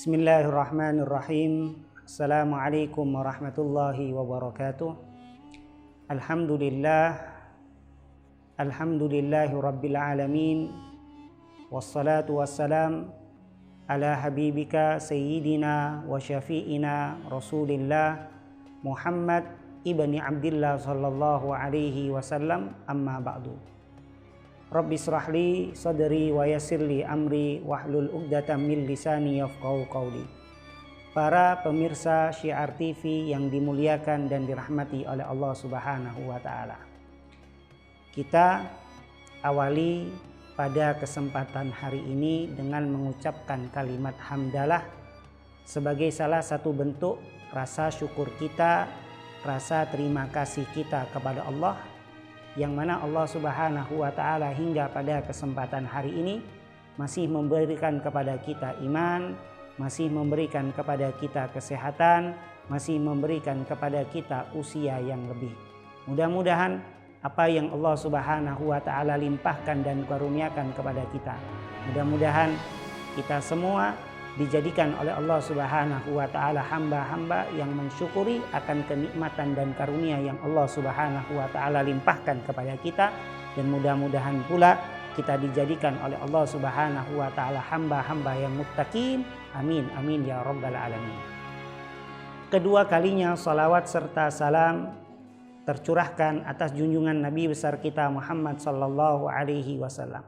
Bismillahirrahmanirrahim. Assalamualaikum warahmatullahi wabarakatuh. Alhamdulillahi rabbil alamin. Wassalatu wassalam ala habibika sayyidina wa syafi'ina Rasulillah Muhammad ibni Abdillah sallallahu alaihi wasallam, amma ba'du. Rabbi israhli sadri wa yassirli amri wahlul 'uqdatam min lisani yafqahu qawli. Para pemirsa Syiar TV yang dimuliakan dan dirahmati oleh Allah Subhanahu wa taala. Kita awali pada kesempatan hari ini dengan mengucapkan kalimat hamdalah sebagai salah satu bentuk rasa syukur kita, rasa terima kasih kita kepada Allah, yang mana Allah Subhanahu wa taala hingga pada kesempatan hari ini masih memberikan kepada kita iman, masih memberikan kepada kita kesehatan, masih memberikan kepada kita usia yang lebih. Mudah-mudahan apa yang Allah Subhanahu wa taala limpahkan dan karuniakan kepada kita, mudah-mudahan kita semua dijadikan oleh Allah Subhanahu wa taala hamba-hamba yang mensyukuri akan kenikmatan dan karunia yang Allah Subhanahu wa taala limpahkan kepada kita, dan mudah-mudahan pula kita dijadikan oleh Allah Subhanahu wa taala hamba-hamba yang muttaqin. Amin amin ya rabbal alamin. Kedua kalinya salawat serta salam tercurahkan atas junjungan Nabi besar kita Muhammad sallallahu alaihi wasallam,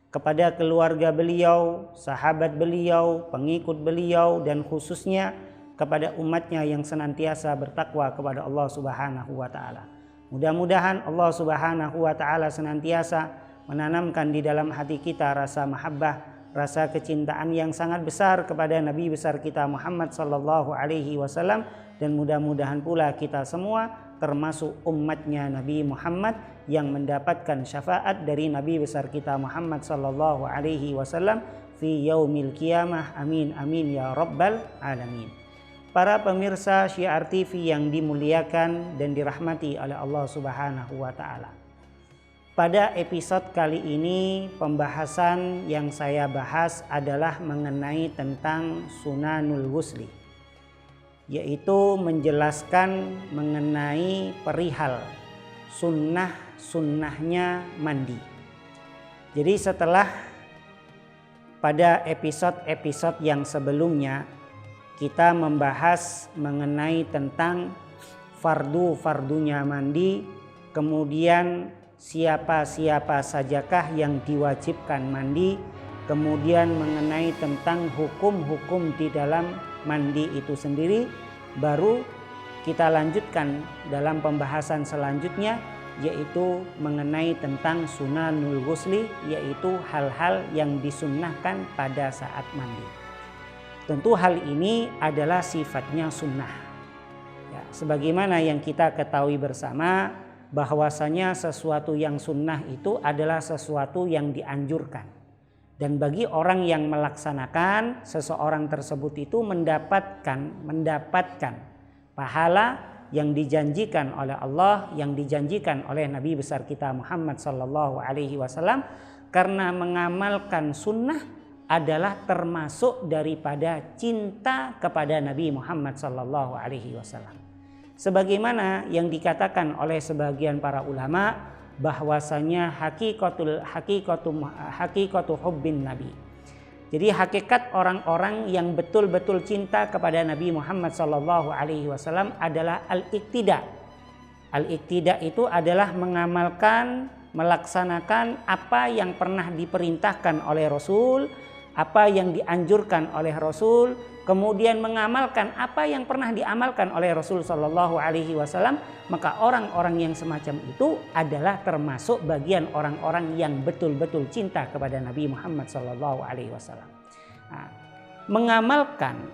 kepada keluarga beliau, sahabat beliau, pengikut beliau, dan khususnya kepada umatnya yang senantiasa bertakwa kepada Allah Subhanahu wa taala. Mudah-mudahan Allah Subhanahu wa taala senantiasa menanamkan di dalam hati kita rasa mahabbah, rasa kecintaan yang sangat besar kepada Nabi besar kita Muhammad sallallahu alaihi wasallam, dan mudah-mudahan pula kita semua termasuk umatnya Nabi Muhammad yang mendapatkan syafaat dari Nabi besar kita Muhammad sallallahu alaihi wasallam fi yaumil qiyamah. Amin amin ya rabbal alamin. Para pemirsa Syiar TV yang dimuliakan dan dirahmati oleh Allah Subhanahu wa taala. Pada episode kali ini pembahasan yang saya bahas adalah mengenai tentang sunanul ghusli, yaitu menjelaskan mengenai perihal sunnahnya mandi. Jadi setelah pada episode-episode yang sebelumnya kita membahas mengenai tentang fardunya mandi, kemudian siapa sajakah yang diwajibkan mandi, kemudian mengenai tentang hukum-hukum di dalam mandi itu sendiri, baru kita lanjutkan dalam pembahasan selanjutnya, yaitu mengenai tentang sunanul ghusli, yaitu hal-hal yang disunnahkan pada saat mandi. Tentu hal ini adalah sifatnya sunnah ya, sebagaimana yang kita ketahui bersama bahwasanya sesuatu yang sunnah itu adalah sesuatu yang dianjurkan, dan bagi orang yang melaksanakan, seseorang tersebut itu mendapatkan pahala yang dijanjikan oleh Allah, yang dijanjikan oleh Nabi besar kita Muhammad sallallahu alaihi wasallam, karena mengamalkan sunnah adalah termasuk daripada cinta kepada Nabi Muhammad sallallahu alaihi wasallam. Sebagaimana yang dikatakan oleh sebagian para ulama bahwasanya hakikatu hubbin Nabi. Jadi hakikat orang-orang yang betul-betul cinta kepada Nabi Muhammad sallallahu alaihi wasallam adalah al-iqtida. Al-iqtida itu adalah mengamalkan, melaksanakan apa yang pernah diperintahkan oleh Rasul, apa yang dianjurkan oleh Rasul, kemudian mengamalkan apa yang pernah diamalkan oleh Rasul sallallahu alaihi wasallam, maka orang-orang yang semacam itu adalah termasuk bagian orang-orang yang betul-betul cinta kepada Nabi Muhammad sallallahu alaihi wasallam. Nah, mengamalkan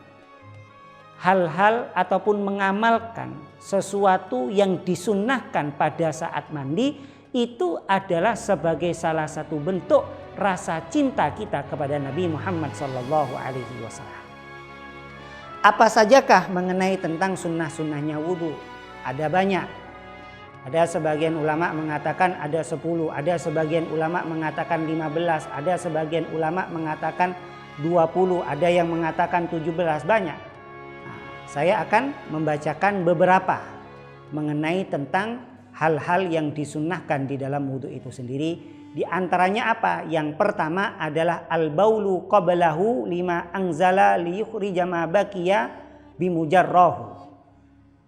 hal-hal ataupun mengamalkan sesuatu yang disunnahkan pada saat mandi itu adalah sebagai salah satu bentuk rasa cinta kita kepada Nabi Muhammad sallallahu alaihi wasallam. Apa sajakah mengenai tentang sunnah-sunnahnya wudhu? Ada banyak. Ada sebagian ulama mengatakan ada 10, ada sebagian ulama mengatakan 15, ada sebagian ulama mengatakan 20, ada yang mengatakan 17, banyak. Nah, saya akan membacakan beberapa mengenai tentang hal-hal yang disunnahkan di dalam wudhu itu sendiri. Di antaranya apa? Yang pertama adalah al-baulu qablahu lima anzala liyukhrija ma baqiya bimujarrahu.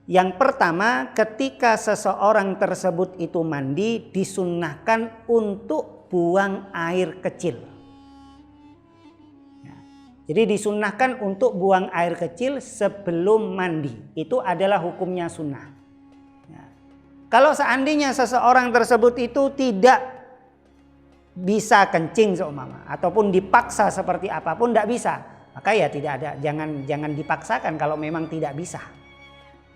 Yang pertama, ketika seseorang tersebut itu mandi, disunnahkan untuk buang air kecil. Ya. Jadi disunnahkan untuk buang air kecil sebelum mandi. Itu adalah hukumnya sunnah. Ya. Kalau seandainya seseorang tersebut itu tidak bisa kencing seumpama, ataupun dipaksa seperti apapun tidak bisa, maka ya tidak ada, jangan dipaksakan kalau memang tidak bisa.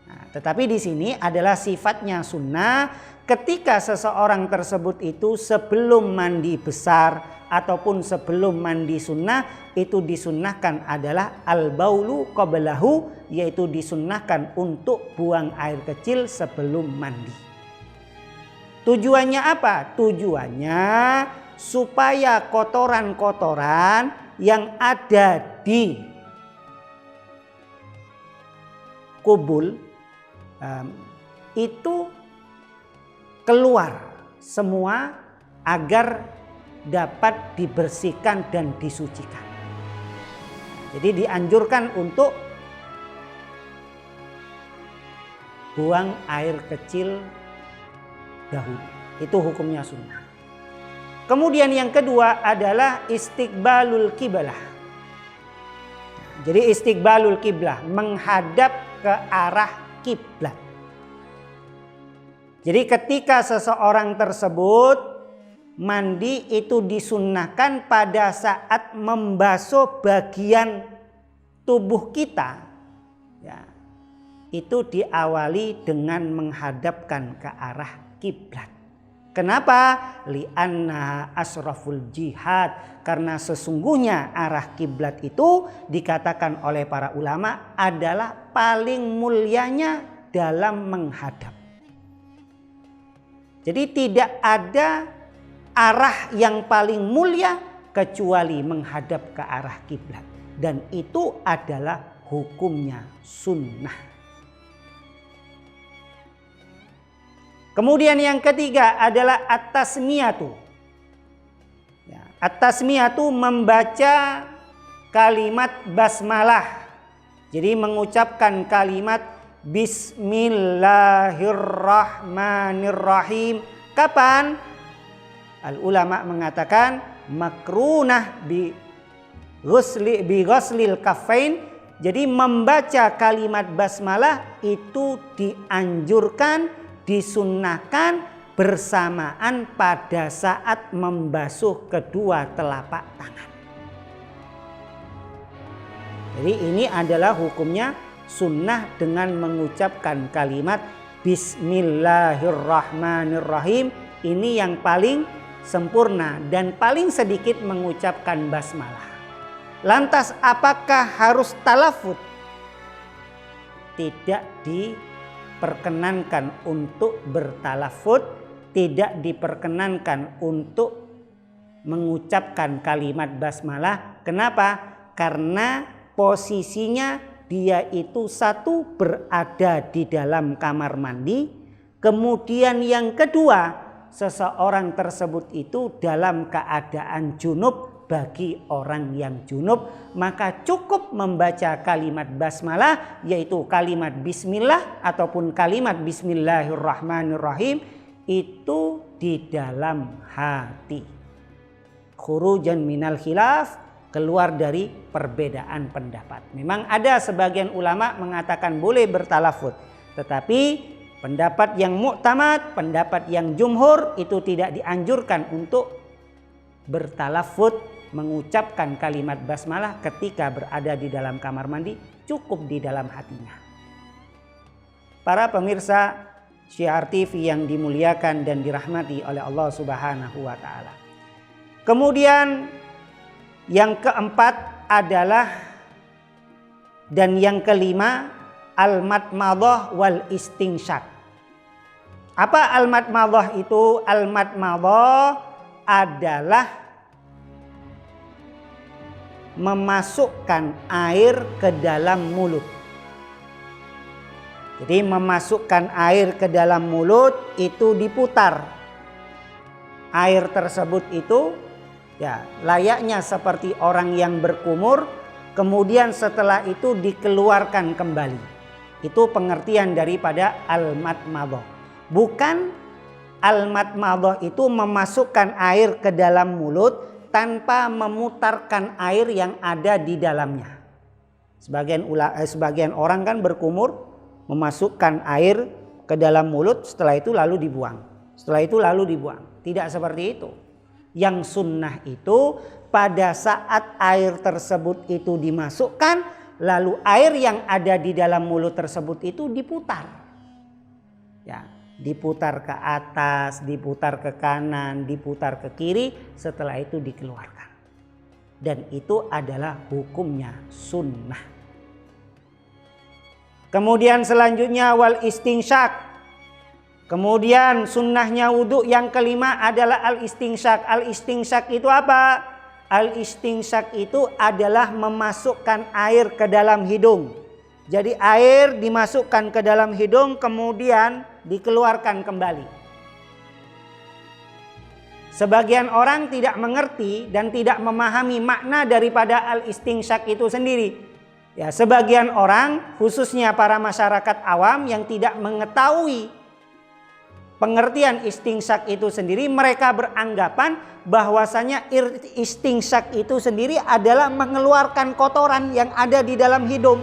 Nah, tetapi di sini adalah sifatnya sunnah ketika seseorang tersebut itu sebelum mandi besar ataupun sebelum mandi sunnah, itu disunnahkan adalah al-baulu qablahu, yaitu disunnahkan untuk buang air kecil sebelum mandi. Tujuannya apa? Tujuannya supaya kotoran-kotoran yang ada di kubul itu keluar semua agar dapat dibersihkan dan disucikan. Jadi dianjurkan untuk buang air kecil dahulu. Itu hukumnya sunnah. Kemudian yang kedua adalah istiqbalul qiblah. Jadi istiqbalul qiblah, menghadap ke arah kiblat. Jadi ketika seseorang tersebut mandi, itu disunnahkan pada saat membasuh bagian tubuh kita, ya, itu diawali dengan menghadapkan ke arah kiblat. Kenapa? Li'anna asraful jihad, karena sesungguhnya arah kiblat itu dikatakan oleh para ulama adalah paling mulianya dalam menghadap. Jadi tidak ada arah yang paling mulia kecuali menghadap ke arah kiblat, dan itu adalah hukumnya sunnah. Kemudian yang ketiga adalah at-tasmiyatu. Ya, at-tasmiyatu membaca kalimat basmalah. Jadi mengucapkan kalimat Bismillahirrahmanirrahim. Kapan? Al ulama mengatakan makrunah bi ghuslil kaffain. Jadi membaca kalimat basmalah itu dianjurkan, disunnahkan bersamaan pada saat membasuh kedua telapak tangan. Jadi ini adalah hukumnya sunnah dengan mengucapkan kalimat Bismillahirrahmanirrahim. Ini yang paling sempurna dan paling sedikit mengucapkan basmalah. Lantas apakah harus talafut? Tidak diperkenankan untuk bertalafut, tidak diperkenankan untuk mengucapkan kalimat basmalah. Kenapa? Karena posisinya dia itu satu berada di dalam kamar mandi, kemudian yang kedua seseorang tersebut itu dalam keadaan junub. Bagi orang yang junub maka cukup membaca kalimat basmalah, yaitu kalimat bismillah ataupun kalimat bismillahirrahmanirrahim, itu di dalam hati. Khurujan minal khilaf, keluar dari perbedaan pendapat. Memang ada sebagian ulama mengatakan boleh bertalafut, tetapi pendapat yang muktamad, pendapat yang jumhur, itu tidak dianjurkan untuk bertalafut, mengucapkan kalimat basmalah ketika berada di dalam kamar mandi, cukup di dalam hatinya. Para pemirsa Syiar TV yang dimuliakan dan dirahmati oleh Allah Subhanahu wa taala. Kemudian yang keempat adalah dan yang kelima al-madmadah wal istinsyak. Apa al-madmadah itu? Al-madmadah adalah memasukkan air ke dalam mulut. Jadi memasukkan air ke dalam mulut itu diputar. Air tersebut itu ya layaknya seperti orang yang berkumur, kemudian setelah itu dikeluarkan kembali. Itu pengertian daripada al-madmadah. Bukan al-madmadah itu memasukkan air ke dalam mulut tanpa memutarkan air yang ada di dalamnya. Sebagian orang kan berkumur, memasukkan air ke dalam mulut, setelah itu lalu dibuang. Tidak seperti itu. Yang sunnah itu pada saat air tersebut itu dimasukkan, lalu air yang ada di dalam mulut tersebut itu diputar. Ya, diputar ke atas, diputar ke kanan, diputar ke kiri, setelah itu dikeluarkan. Dan itu adalah hukumnya sunnah. Kemudian selanjutnya wal istinsyak. Kemudian sunnahnya wudhu yang kelima adalah al istinsyak. Al istinsyak itu apa? Al istinsyak itu adalah memasukkan air ke dalam hidung. Jadi air dimasukkan ke dalam hidung kemudian dikeluarkan kembali. Sebagian orang tidak mengerti dan tidak memahami makna daripada al istinsyak itu sendiri. Ya, sebagian orang khususnya para masyarakat awam yang tidak mengetahui pengertian istinsyak itu sendiri, mereka beranggapan bahwasanya istinsyak itu sendiri adalah mengeluarkan kotoran yang ada di dalam hidung.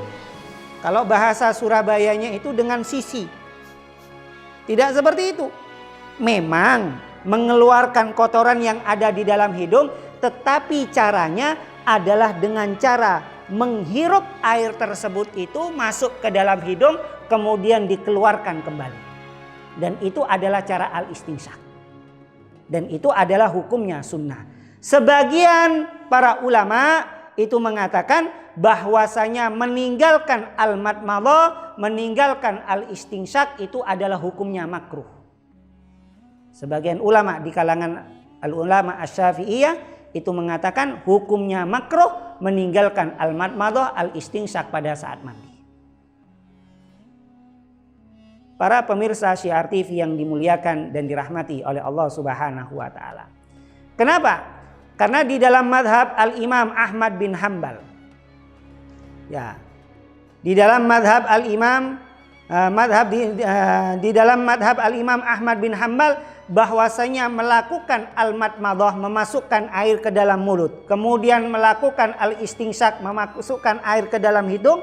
Kalau bahasa Surabayanya itu dengan sisi. Tidak seperti itu. Memang mengeluarkan kotoran yang ada di dalam hidung, tetapi caranya adalah dengan cara menghirup air tersebut itu masuk ke dalam hidung kemudian dikeluarkan kembali. Dan itu adalah cara al-istinsyak. Dan itu adalah hukumnya sunnah. Sebagian para ulama itu mengatakan bahwasanya meninggalkan al-madmadah, meninggalkan al-istinsyak itu adalah hukumnya makruh. Sebagian ulama di kalangan al-ulama asy-Syafi'iyah itu mengatakan hukumnya makruh meninggalkan al-madmadah, al-istinsyak pada saat mandi. Para pemirsa Syiar TV yang dimuliakan dan dirahmati oleh Allah Subhanahu wa taala. Kenapa? Karena di dalam madhab al-Imam Ahmad bin Hanbal. Ya. Di dalam madhab al-Imam di dalam madhab al-Imam Ahmad bin Hanbal bahwasanya melakukan al-madmadah, memasukkan air ke dalam mulut, kemudian melakukan al-istinsyak, memasukkan air ke dalam hidung,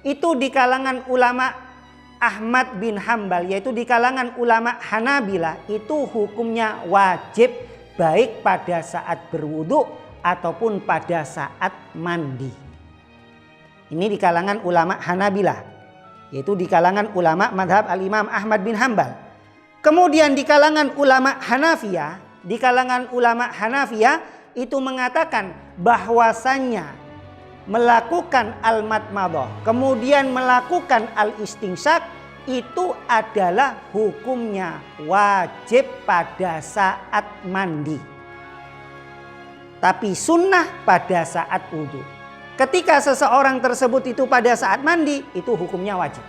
itu di kalangan ulama Ahmad bin Hanbal, yaitu di kalangan ulama Hanabilah, itu hukumnya wajib baik pada saat berwudu ataupun pada saat mandi. Ini di kalangan ulama Hanabilah, yaitu di kalangan ulama madhab al-Imam Ahmad bin Hanbal. Kemudian di kalangan ulama Hanafiyah, itu mengatakan bahwasannya melakukan al-madmadah, kemudian melakukan al-istinsyak itu adalah hukumnya wajib pada saat mandi. Tapi sunnah pada saat wudu. Ketika seseorang tersebut itu pada saat mandi, itu hukumnya wajib.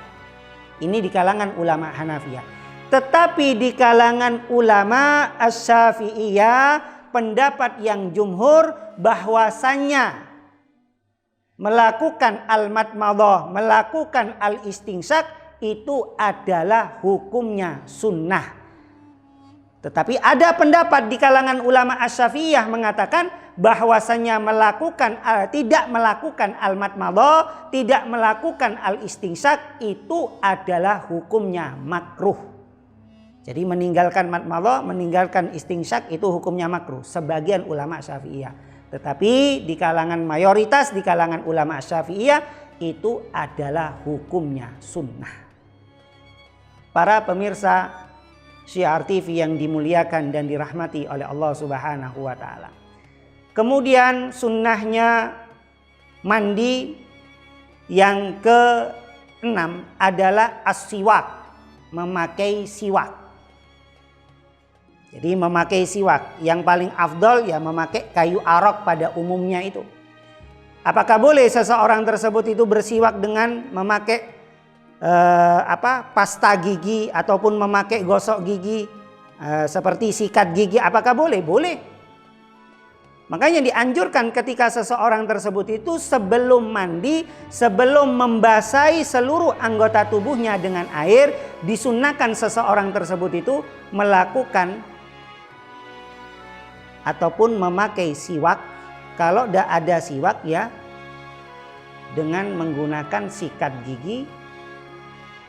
Ini di kalangan ulama Hanafiyah. Tetapi di kalangan ulama asy-Syafi'iyah, pendapat yang jumhur bahwasannya melakukan al-madmadah, melakukan al-istinsyak itu adalah hukumnya sunnah. Tetapi ada pendapat di kalangan ulama asy-Syafi'iyah mengatakan bahwasanya tidak melakukan al-madmadah, tidak melakukan al-istinsyak itu adalah hukumnya makruh. Jadi meninggalkan madmadah, meninggalkan istinsyak itu hukumnya makruh. Sebagian ulama Syafi'iyah. Tetapi di kalangan mayoritas, di kalangan ulama Syafi'iyah itu adalah hukumnya sunnah. Para pemirsa Syiar TV yang dimuliakan dan dirahmati oleh Allah Subhanahu wa taala. Kemudian sunnahnya mandi yang ke-6 adalah as-siwak, memakai siwak. Jadi memakai siwak yang paling afdol ya memakai kayu arok pada umumnya itu. Apakah boleh seseorang tersebut itu bersiwak dengan memakai pasta gigi ataupun memakai gosok gigi seperti sikat gigi? Apakah boleh? Boleh. Makanya dianjurkan ketika seseorang tersebut itu sebelum mandi, sebelum membasahi seluruh anggota tubuhnya dengan air, disunnahkan seseorang tersebut itu melakukan ataupun memakai siwak. Kalau tidak ada siwak ya dengan menggunakan sikat gigi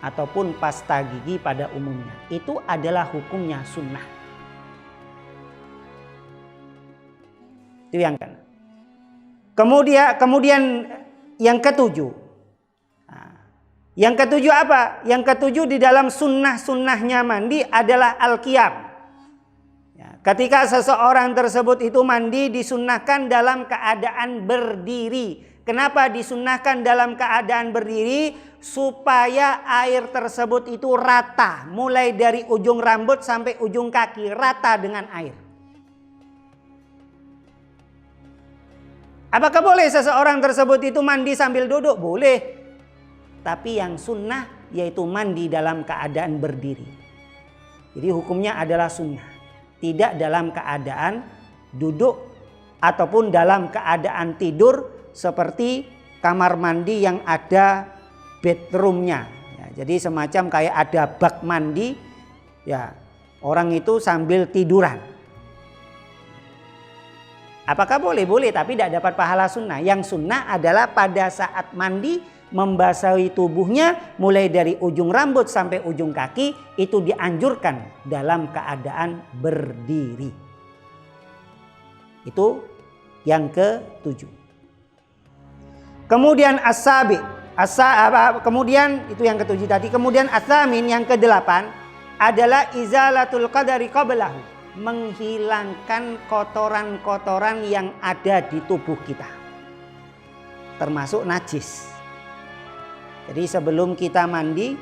ataupun pasta gigi pada umumnya. Itu adalah hukumnya sunnah. Itu yang kan. Kemudian yang ketujuh. Yang ketujuh apa? Yang ketujuh di dalam sunnah-sunnahnya mandi adalah al-qiyam. Ketika seseorang tersebut itu mandi disunnahkan dalam keadaan berdiri. Kenapa disunnahkan dalam keadaan berdiri? Supaya air tersebut itu rata. Mulai dari ujung rambut sampai ujung kaki. Rata dengan air. Apakah boleh seseorang tersebut itu mandi sambil duduk? Boleh. Tapi yang sunnah yaitu mandi dalam keadaan berdiri. Jadi hukumnya adalah sunnah. Tidak dalam keadaan duduk ataupun dalam keadaan tidur seperti kamar mandi yang ada bedroomnya. Ya, jadi semacam kayak ada bak mandi. Ya, orang itu sambil tiduran. Apakah boleh? Boleh, tapi tidak dapat pahala sunnah. Yang sunnah adalah pada saat mandi membasahi tubuhnya mulai dari ujung rambut sampai ujung kaki itu dianjurkan dalam keadaan berdiri. Itu yang ke-7. Kemudian as-sabi, kemudian itu yang ke-7 tadi. Kemudian as-samin yang ke-8 adalah izalatul qadari qablahu. Menghilangkan kotoran-kotoran yang ada di tubuh kita, termasuk najis. Jadi sebelum kita mandi,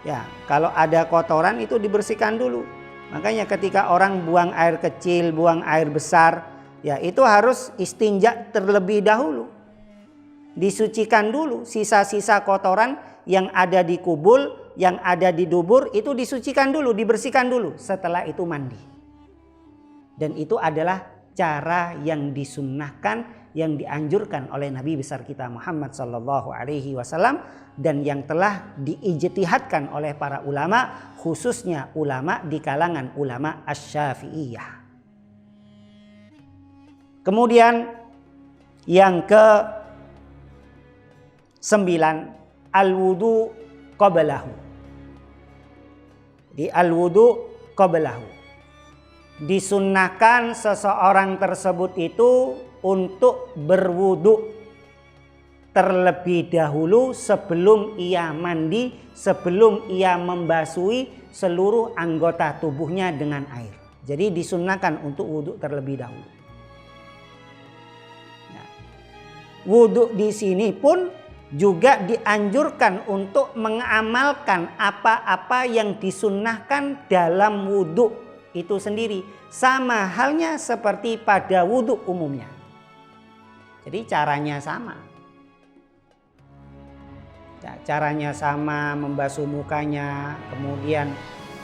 ya kalau ada kotoran itu dibersihkan dulu. Makanya ketika orang buang air kecil, buang air besar, ya itu harus istinja terlebih dahulu. Disucikan dulu sisa-sisa kotoran yang ada di kubul, yang ada di dubur, itu disucikan dulu, dibersihkan dulu. Setelah itu mandi. Dan itu adalah cara yang disunnahkan, yang dianjurkan oleh Nabi besar kita Muhammad sallallahu alaihi wasallam dan yang telah diijtihadkan oleh para ulama, khususnya ulama di kalangan ulama asy-Syafi'iyah. Kemudian yang ke-9 al-wudu qablahu. Di al-wudu qablahu. Disunnahkan seseorang tersebut itu untuk berwudu terlebih dahulu sebelum ia mandi, sebelum ia membasuhi seluruh anggota tubuhnya dengan air. Jadi disunnahkan untuk wudu terlebih dahulu. Nah, wudu di sini pun juga dianjurkan untuk mengamalkan apa-apa yang disunnahkan dalam wudu itu sendiri, sama halnya seperti pada wudhu umumnya. Jadi caranya sama. Ya, caranya sama, membasuh mukanya, kemudian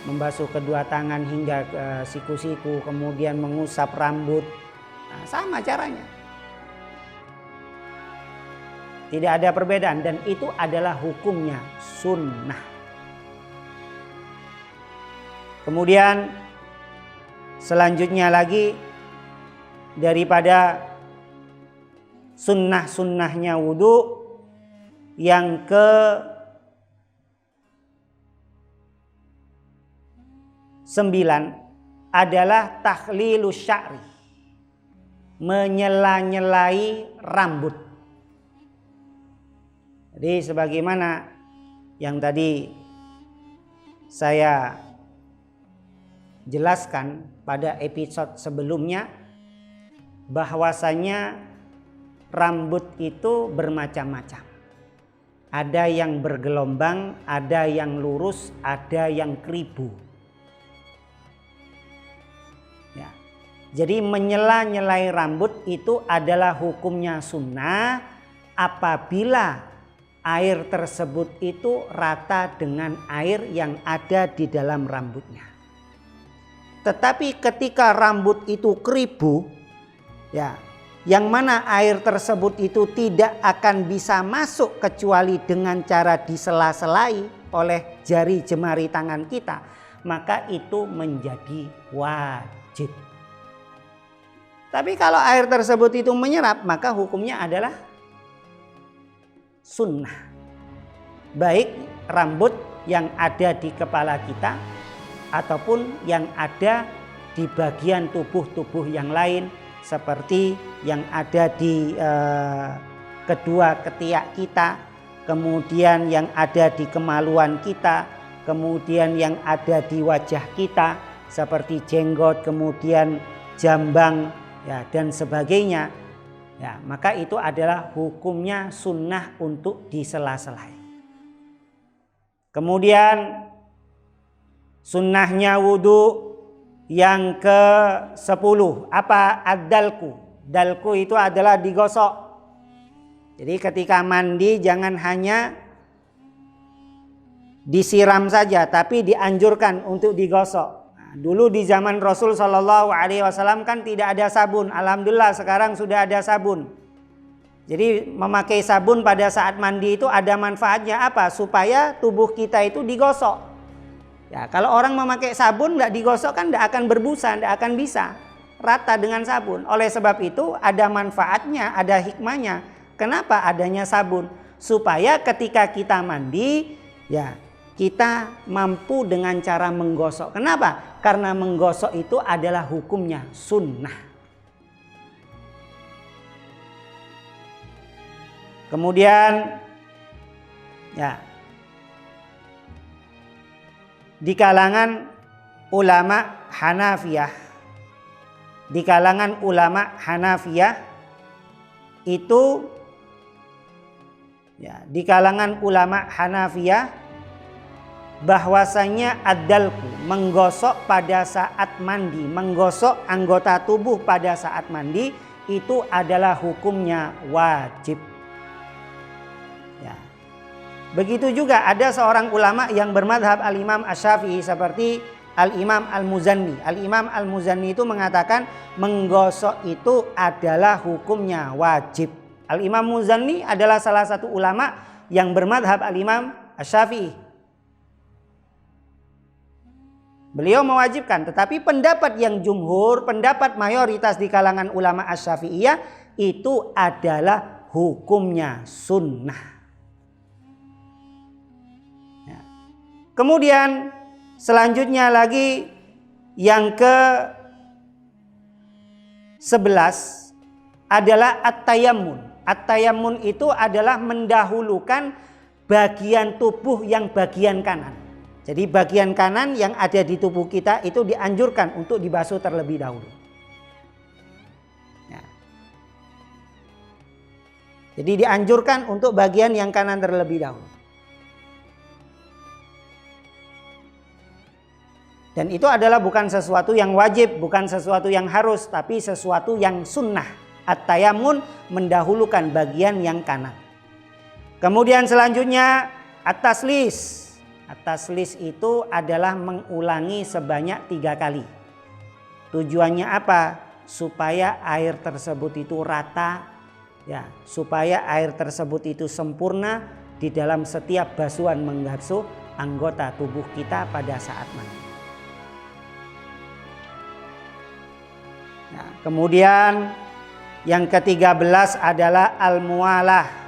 membasuh kedua tangan hingga ke siku-siku, kemudian mengusap rambut. Nah, sama caranya. Tidak ada perbedaan dan itu adalah hukumnya sunnah. Kemudian selanjutnya lagi daripada sunnah-sunnahnya wudu yang ke-9 adalah takhlilus sya'ri, menyela-nyelai rambut. Jadi sebagaimana yang tadi saya jelaskan pada episode sebelumnya, bahwasanya rambut itu bermacam-macam. Ada yang bergelombang, ada yang lurus, ada yang keribu. Jadi menyela-nyelai rambut itu adalah hukumnya sunnah apabila air tersebut itu rata dengan air yang ada di dalam rambutnya. Tetapi ketika rambut itu keribu, ya, yang mana air tersebut itu tidak akan bisa masuk kecuali dengan cara disela-selai oleh jari jemari tangan kita, maka itu menjadi wajib. Tapi kalau air tersebut itu menyerap, maka hukumnya adalah sunnah. Baik rambut yang ada di kepala kita ataupun yang ada di bagian tubuh-tubuh yang lain, seperti yang ada di kedua ketiak kita, kemudian yang ada di kemaluan kita, kemudian yang ada di wajah kita seperti jenggot, kemudian jambang, ya, dan sebagainya. Ya, maka itu adalah hukumnya sunnah untuk disela-selai. Kemudian sunnahnya wudhu yang ke-10 apa? Ad-dalku. Dalku itu adalah digosok. Jadi ketika mandi jangan hanya disiram saja, tapi dianjurkan untuk digosok. Nah, dulu di zaman Rasul SAW kan tidak ada sabun. Alhamdulillah sekarang sudah ada sabun. Jadi memakai sabun pada saat mandi itu ada manfaatnya apa? Supaya tubuh kita itu digosok. Ya, kalau orang memakai sabun nggak digosok kan nggak akan berbusa, nggak akan bisa rata dengan sabun. Oleh sebab itu ada manfaatnya, ada hikmahnya. Kenapa adanya sabun? Supaya ketika kita mandi, ya kita mampu dengan cara menggosok. Kenapa? Karena menggosok itu adalah hukumnya sunnah. Kemudian ya, di kalangan ulama Hanafiyah, itu ya, di kalangan ulama Hanafiyah bahwasanya ad-dalku, menggosok pada saat mandi, menggosok anggota tubuh pada saat mandi itu adalah hukumnya wajib. Ya. Begitu juga ada seorang ulama yang bermadhab al-Imam Asy-Syafi'i seperti al-Imam al-Muzanni. Al-Imam al-Muzanni itu mengatakan menggosok itu adalah hukumnya wajib. Al-Imam Muzanni adalah salah satu ulama yang bermadhab al-Imam Asy-Syafi'i. Beliau mewajibkan, tetapi pendapat yang jumhur, pendapat mayoritas di kalangan ulama Asy-Syafi'iyah itu adalah hukumnya sunnah. Ya. Kemudian selanjutnya lagi yang ke-11 adalah at-tayammun. At-tayammun itu adalah mendahulukan bagian tubuh yang bagian kanan. Jadi bagian kanan yang ada di tubuh kita itu dianjurkan untuk dibasuh terlebih dahulu. Ya. Jadi dianjurkan untuk bagian yang kanan terlebih dahulu. Dan itu adalah bukan sesuatu yang wajib, bukan sesuatu yang harus, tapi sesuatu yang sunnah. At-tayammun mendahulukan bagian yang kanan. Kemudian selanjutnya at-taslis. At-taslis itu adalah mengulangi sebanyak 3 kali. Tujuannya apa? Supaya air tersebut itu rata, ya, supaya air tersebut itu sempurna di dalam setiap basuhan membasuh anggota tubuh kita pada saat mandi. Nah, kemudian yang ke-13 adalah al-muwalah.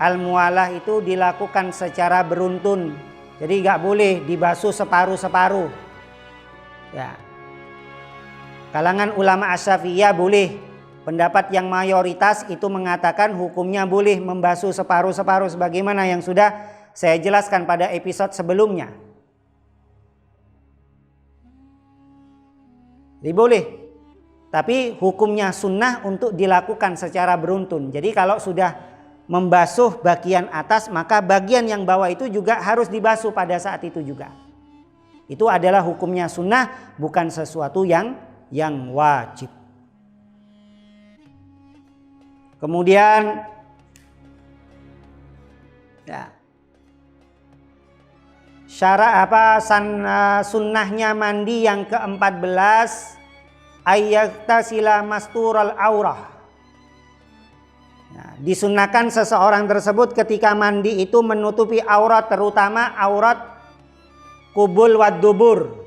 Al-muwalah itu dilakukan secara beruntun. Jadi nggak boleh dibasuh separuh-separuh. Ya. Kalangan ulama Asy-Syafi'iyah boleh. Pendapat yang mayoritas itu mengatakan hukumnya boleh membasuh separuh-separuh sebagaimana yang sudah saya jelaskan pada episode sebelumnya. Jadi boleh. Tapi hukumnya sunnah untuk dilakukan secara beruntun. Jadi kalau sudah membasuh bagian atas, maka bagian yang bawah itu juga harus dibasuh pada saat itu juga. Itu adalah hukumnya sunnah, bukan sesuatu yang wajib. Kemudian Ya. Sunnahnya mandi yang ke-14, ayyaktasila mastural aurah. Nah, disunnahkan seseorang tersebut ketika mandi itu menutupi aurat, terutama aurat kubul wad dubur.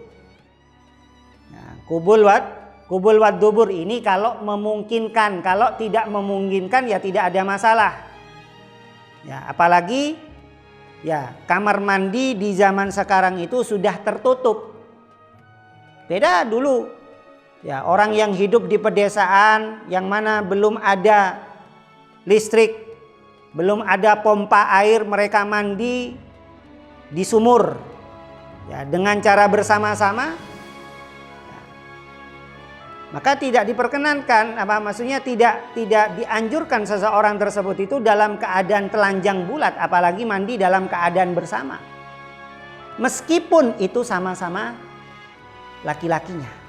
Nah, kubul wad dubur ini kalau memungkinkan, kalau tidak memungkinkan ya tidak ada masalah. Ya, apalagi ya kamar mandi di zaman sekarang itu sudah tertutup. Beda dulu. Ya, orang yang hidup di pedesaan yang mana belum ada listrik, belum ada pompa air, mereka mandi di sumur. Ya, dengan cara bersama-sama. Ya, maka tidak diperkenankan, maksudnya tidak dianjurkan seseorang tersebut itu dalam keadaan telanjang bulat, apalagi mandi dalam keadaan bersama. Meskipun itu sama-sama laki-lakinya.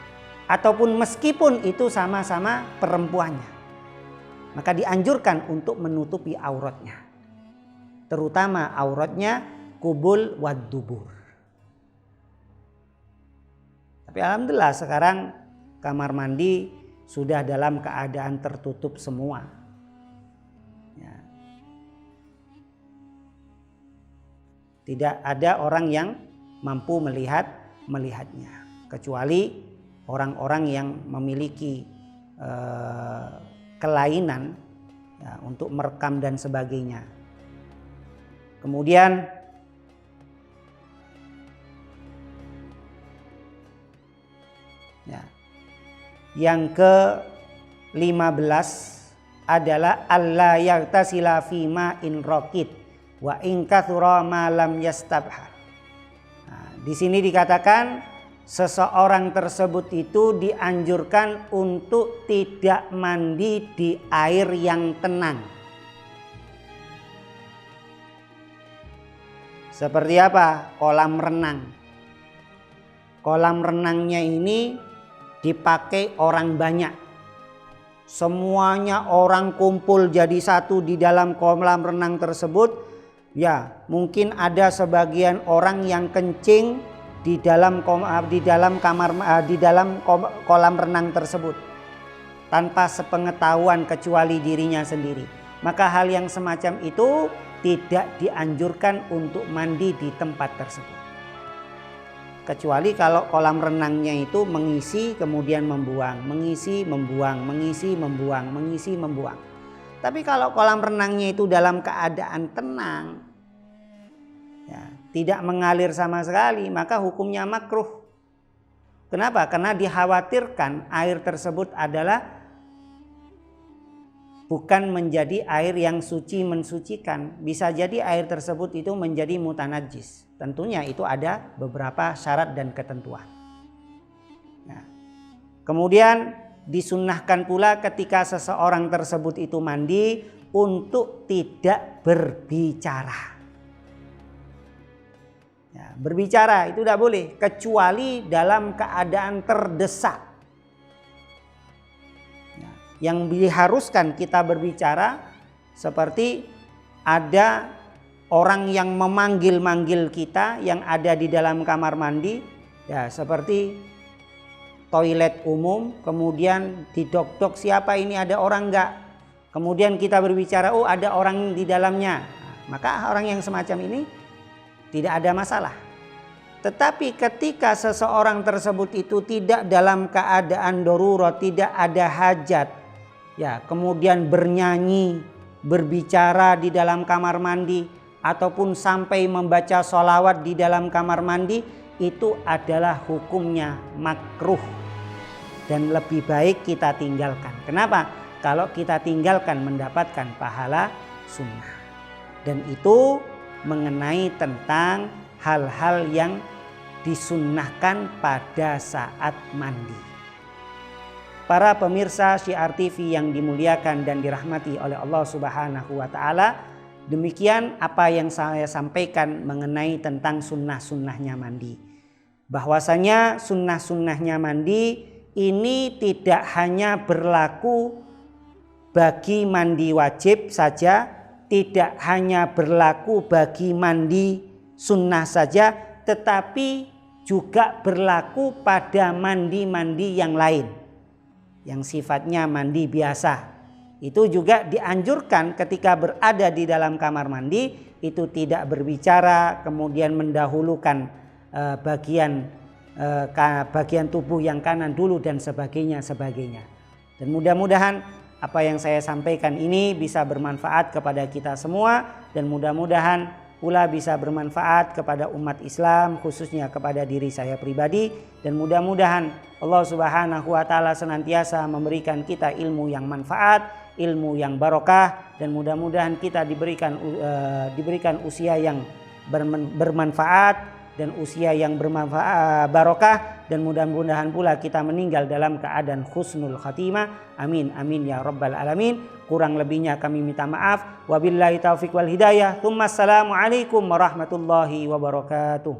Ataupun meskipun itu sama-sama perempuannya, maka dianjurkan untuk menutupi auratnya, terutama auratnya kubul wad dubur. Tapi alhamdulillah sekarang kamar mandi sudah dalam keadaan tertutup semua. Ya. Tidak ada orang yang mampu melihatnya, kecuali orang-orang yang memiliki kelainan ya, untuk merekam dan sebagainya. Kemudian ya, yang ke-15 adalah alla yaghtasila fi ma'in raqid wa in kathura ma lam yastabha. Nah, di sini dikatakan seseorang tersebut itu dianjurkan untuk tidak mandi di air yang tenang. Seperti apa? Kolam renang. Kolam renangnya ini dipakai orang banyak. Semuanya orang kumpul jadi satu di dalam kolam renang tersebut. Ya, mungkin ada sebagian orang yang kencing di dalam kolam renang tersebut tanpa sepengetahuan kecuali dirinya sendiri. Maka hal yang semacam itu tidak dianjurkan untuk mandi di tempat tersebut. Kecuali kalau kolam renangnya itu mengisi kemudian membuang, mengisi membuang, mengisi membuang, mengisi membuang. Tapi kalau kolam renangnya itu dalam keadaan tenang, ya, tidak mengalir sama sekali, maka hukumnya makruh. Kenapa? Karena dikhawatirkan air tersebut adalah bukan menjadi air yang suci mensucikan. Bisa jadi air tersebut itu menjadi mutanajis. Tentunya itu ada beberapa syarat dan ketentuan. Nah, kemudian disunnahkan pula ketika seseorang tersebut itu mandi untuk tidak berbicara. Ya, berbicara itu tidak boleh kecuali dalam keadaan terdesak. Ya, yang diharuskan kita berbicara seperti ada orang yang memanggil-manggil kita yang ada di dalam kamar mandi, ya seperti toilet umum, kemudian didok-dok siapa ini, ada orang enggak, kemudian kita berbicara, oh ada orang di dalamnya. Nah, maka orang yang semacam ini tidak ada masalah. Tetapi ketika seseorang tersebut itu tidak dalam keadaan darurat, tidak ada hajat, ya kemudian bernyanyi, berbicara di dalam kamar mandi, ataupun sampai membaca sholawat di dalam kamar mandi, itu adalah hukumnya makruh dan lebih baik kita tinggalkan. Kenapa? Kalau kita tinggalkan mendapatkan pahala sunnah. Dan itu mengenai tentang hal-hal yang disunnahkan pada saat mandi. Para pemirsa Syiar TV yang dimuliakan dan dirahmati oleh Allah Subhanahu wa taala, demikian apa yang saya sampaikan mengenai tentang sunnah-sunnahnya mandi. Bahwasanya sunnah-sunnahnya mandi ini tidak hanya berlaku bagi mandi wajib saja, tidak hanya berlaku bagi mandi sunnah saja, tetapi juga berlaku pada mandi-mandi yang lain yang sifatnya mandi biasa. Itu juga dianjurkan ketika berada di dalam kamar mandi itu tidak berbicara kemudian mendahulukan bagian tubuh yang kanan dulu dan sebagainya. Dan mudah-mudahan apa yang saya sampaikan ini bisa bermanfaat kepada kita semua, dan mudah-mudahan pula bisa bermanfaat kepada umat Islam, khususnya kepada diri saya pribadi. Dan mudah-mudahan Allah Subhanahu wa taala senantiasa memberikan kita ilmu yang manfaat, ilmu yang barokah, dan mudah-mudahan kita diberikan usia yang bermanfaat dan usia yang bermanfaat barokah, dan mudah-mudahan pula kita meninggal dalam keadaan husnul khatimah. Amin amin ya rabbal alamin. Kurang lebihnya kami minta maaf. Wabillahi taufiq wal hidayah. Assalamualaikum warahmatullahi wabarakatuh.